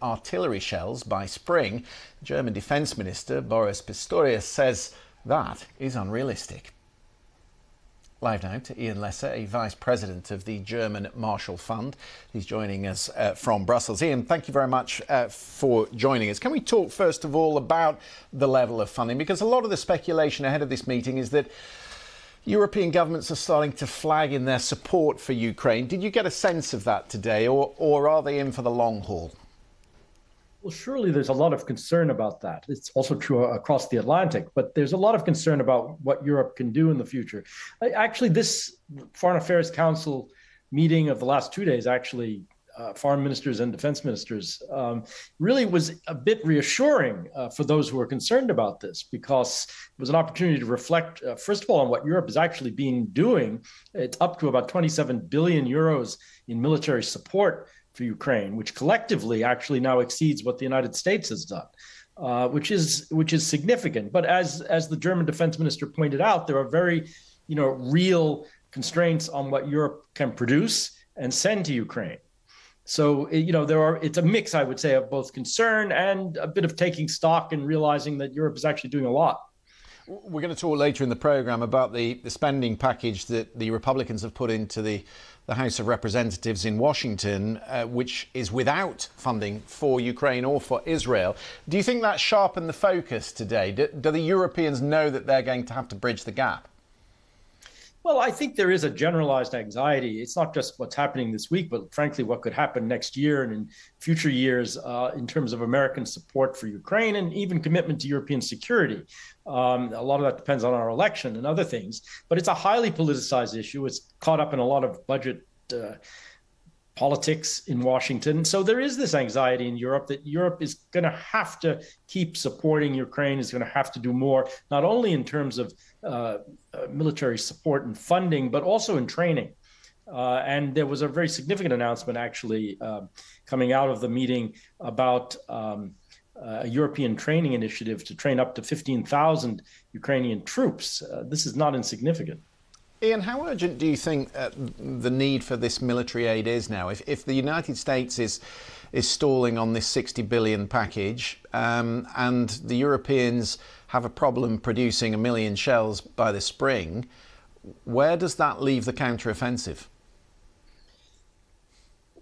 artillery shells by spring. German Defence Minister Boris Pistorius says that is unrealistic. Live now to Ian Lesser, a Vice President of the German Marshall Fund. He's joining us from Brussels. Ian, thank you very much for joining us. Can we talk first of all about the level of funding? Because a lot of the speculation ahead of this meeting is that European governments are starting to flag in their support for Ukraine. Did you get a sense of that today, or are they in for the long haul? Well, surely there's a lot of concern about that. It's also true across the Atlantic, but there's a lot of concern about what Europe can do in the future. Actually, this Foreign Affairs Council meeting of the last 2 days, foreign ministers and defense ministers, really was a bit reassuring for those who are concerned about this, because it was an opportunity to reflect, first of all, on what Europe has actually been doing. It's up to about 27 billion euros in military support for Ukraine, which collectively actually now exceeds what the United States has done, which is significant. But as the German defense minister pointed out, there are very, real constraints on what Europe can produce and send to Ukraine. So, it's a mix, I would say, of both concern and a bit of taking stock and realizing that Europe is actually doing a lot. We're going to talk later in the programme about the spending package that the Republicans have put into the House of Representatives in Washington, which is without funding for Ukraine or for Israel. Do you think that sharpened the focus today? Do the Europeans know that they're going to have to bridge the gap? Well, I think there is a generalized anxiety. It's not just what's happening this week, but frankly, what could happen next year and in future years in terms of American support for Ukraine and even commitment to European security. A lot of that depends on our election and other things, but it's a highly politicized issue. It's caught up in a lot of budget politics in Washington. So there is this anxiety in Europe that Europe is going to have to keep supporting Ukraine, is going to have to do more, not only in terms of military support and funding, but also in training. And there was a very significant announcement actually coming out of the meeting about a European training initiative to train up to 15,000 Ukrainian troops. This is not insignificant. Ian, how urgent do you think the need for this military aid is now? If the United States is stalling on this 60 billion package and the Europeans have a problem producing 1 million shells by the spring, where does that leave the counteroffensive?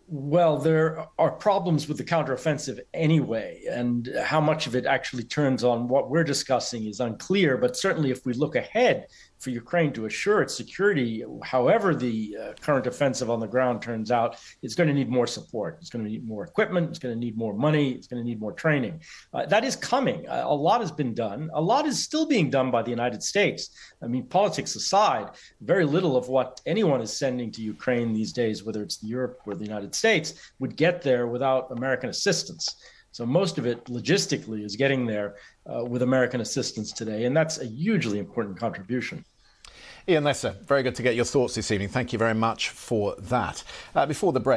Well, there are problems with the counteroffensive anyway, and how much of it actually turns on what we're discussing is unclear. But certainly if we look ahead for Ukraine to assure its security, however the current offensive on the ground turns out, it's going to need more support. It's going to need more equipment. It's going to need more money. It's going to need more training. That is coming. A lot has been done. A lot is still being done by the United States. I mean, politics aside, very little of what anyone is sending to Ukraine these days, whether it's Europe or the United States, would get there without American assistance. So most of it logistically is getting there with American assistance today, and that's a hugely important contribution. Ian Lesser, very good to get your thoughts this evening. Thank you very much for that. Before the break.